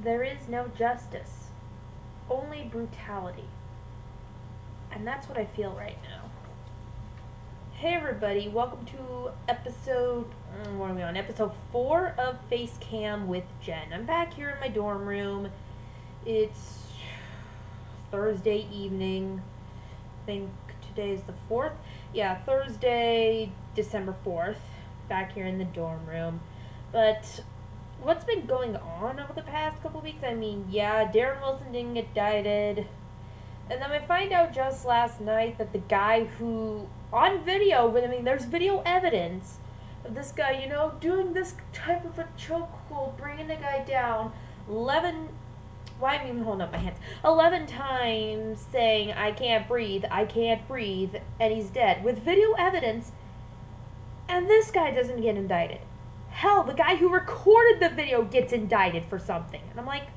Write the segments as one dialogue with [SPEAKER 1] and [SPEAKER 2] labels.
[SPEAKER 1] There is no justice, only brutality. And that's what I feel right now. Hey everybody, welcome to episode 4 of Facecam with Jen. I'm back here in my dorm room. It's Thursday evening. I think today is the 4th. Yeah, Thursday, December 4th. Back here in the dorm room. But what's been going on over the past couple weeks? I mean, yeah, Darren Wilson didn't get indicted. And then I find out just last night that the guy who, on video, I mean, there's video evidence of this guy, you know, doing this type of a chokehold, bringing the guy down 11 times saying, I can't breathe, and he's dead, with video evidence, and this guy doesn't get indicted. Hell, the guy who recorded the video gets indicted for something. And I'm like,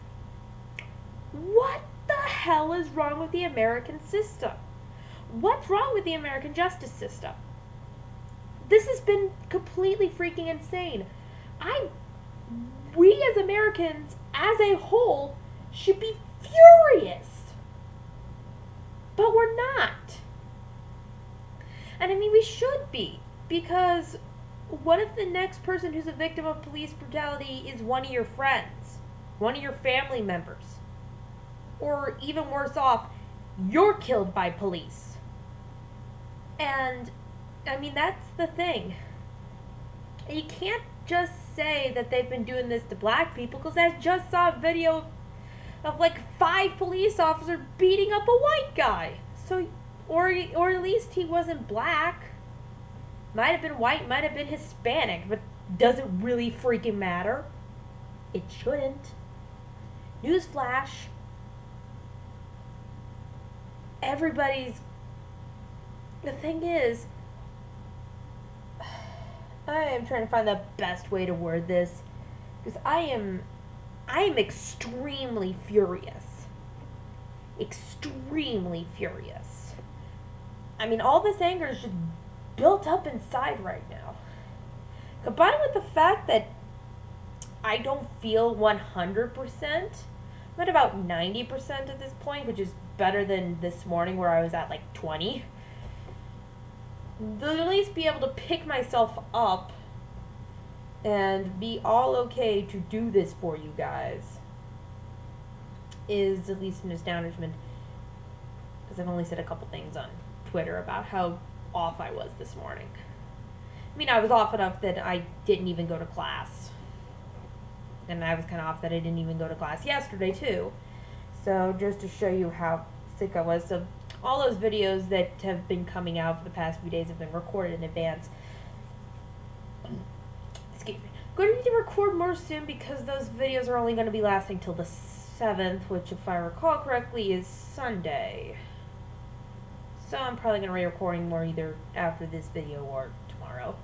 [SPEAKER 1] what the hell is wrong with the American system? What's wrong with the American justice system? This has been completely freaking insane. We as Americans, as a whole, should be furious. But we're not. And I mean, we should be. Because what if the next person who's a victim of police brutality is one of your friends? One of your family members? Or even worse off, you're killed by police. And, I mean, that's the thing. You can't just say that they've been doing this to black people, because I just saw a video of like 5 police officers beating up a white guy. So, or at least he wasn't black. Might have been white, might have been Hispanic, but does it really freaking matter? It shouldn't. Newsflash. The thing is, I am trying to find the best way to word this, because I am extremely furious. Extremely furious. I mean, all this anger is just built up inside right now. Combined with the fact that I don't feel 100%, I'm at about 90% at this point, which is better than this morning where I was at like 20. To at least be able to pick myself up and be all okay to do this for you guys is at least an astonishment, because I've only said a couple things on Twitter about how off I was this morning. I mean, I was off enough that I didn't even go to class. And I was kind of off that I didn't even go to class yesterday, too. So, just to show you how sick I was. So, all those videos that have been coming out for the past few days have been recorded in advance. Excuse me. Going to need to record more soon, because those videos are only going to be lasting till the 7th, which, if I recall correctly, is Sunday. So I'm probably going to be recording more either after this video or tomorrow.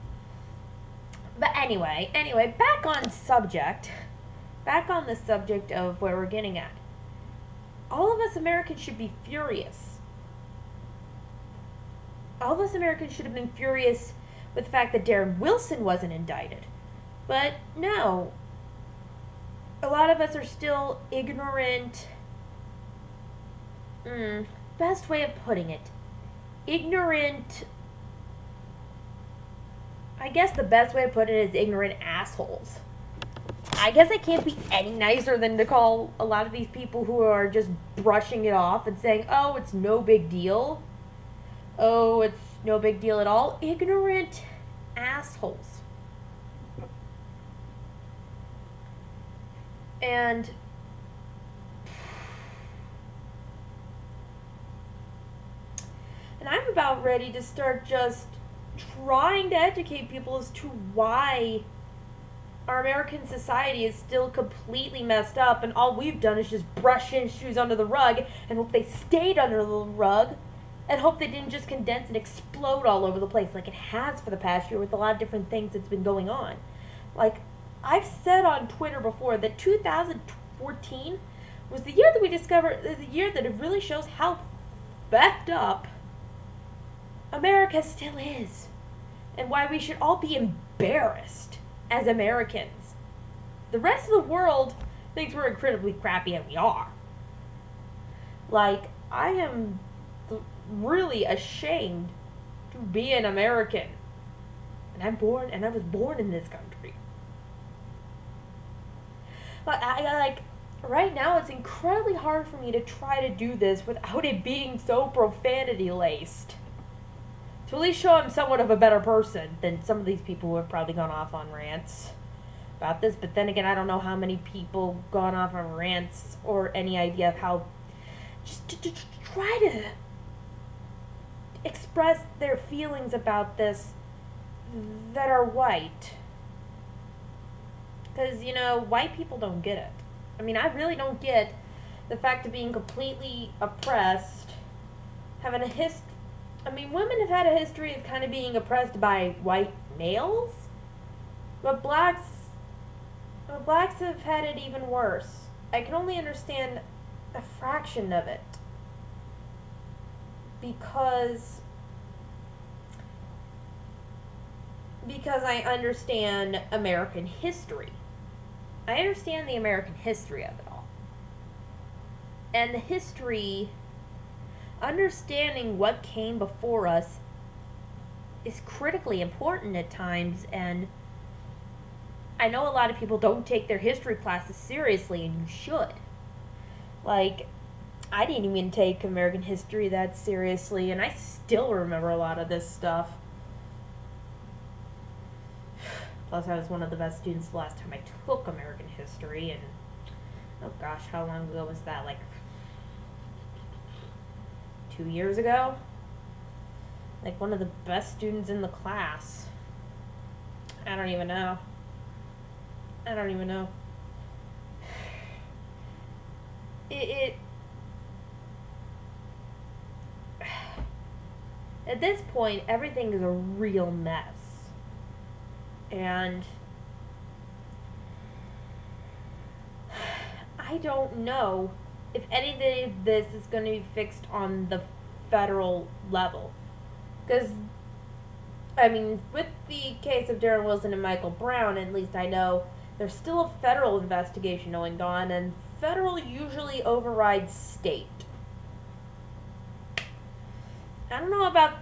[SPEAKER 1] But anyway, back on the subject of where we're getting at. All of us Americans should be furious. All of us Americans should have been furious with the fact that Darren Wilson wasn't indicted. But no. A lot of us are still ignorant. Best way of putting it. Ignorant. I guess the best way to put it is ignorant assholes. I guess I can't be any nicer than to call a lot of these people who are just brushing it off and saying, oh, it's no big deal. Oh, it's no big deal at all. Ignorant assholes. And I'm about ready to start just trying to educate people as to why our American society is still completely messed up, and all we've done is just brush issues under the rug and hope they stayed under the rug, and hope they didn't just condense and explode all over the place like it has for the past year with a lot of different things that's been going on. Like, I've said on Twitter before that 2014 was the year that we discovered, the year that it really shows how effed up America still is, and why we should all be embarrassed as Americans. The rest of the world thinks we're incredibly crappy, and we are. Like, I am really ashamed to be an American. And I was born in this country. But like, right now it's incredibly hard for me to try to do this without it being so profanity-laced. To at least show I'm somewhat of a better person than some of these people who have probably gone off on rants about this. But then again, I don't know how many people gone off on rants or any idea of how just to try to express their feelings about this that are white. Because, you know, white people don't get it. I mean, I really don't get the fact of being completely oppressed, having a I mean, women have had a history of kind of being oppressed by white males, but blacks have had it even worse. I can only understand a fraction of it because I understand American history. I understand the American history of it all. And the history, understanding what came before us is critically important at times, and I know a lot of people don't take their history classes seriously, and you should. Like, I didn't even take American history that seriously, and I still remember a lot of this stuff. Plus, I was one of the best students the last time I took American history, and oh gosh, how long ago was that? Like 2 years ago? Like one of the best students in the class. I don't even know. At this point, everything is a real mess. And I don't know if anything of this is going to be fixed on the federal level. Because, I mean, with the case of Darren Wilson and Michael Brown, at least I know there's still a federal investigation going on, and federal usually overrides state. I don't know about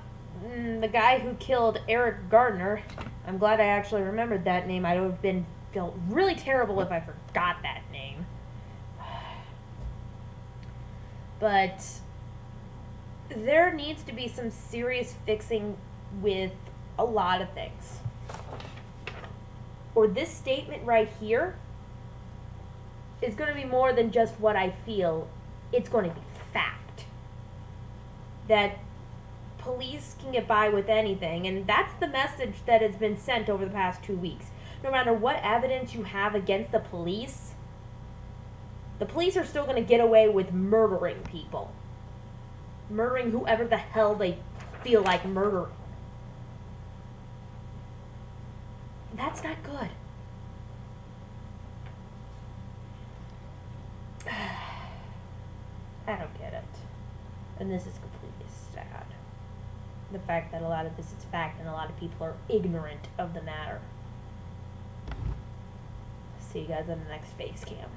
[SPEAKER 1] the guy who killed Eric Gardner. I'm glad I actually remembered that name. I would have felt really terrible if I forgot that name. But there needs to be some serious fixing with a lot of things. Or this statement right here is going to be more than just what I feel. It's going to be fact. That police can get by with anything, and that's the message that has been sent over the past 2 weeks. No matter what evidence you have against the police are still going to get away with murdering people. Murdering whoever the hell they feel like murdering. That's not good. I don't get it. And this is completely sad. The fact that a lot of this is fact and a lot of people are ignorant of the matter. See you guys on the next Facecam.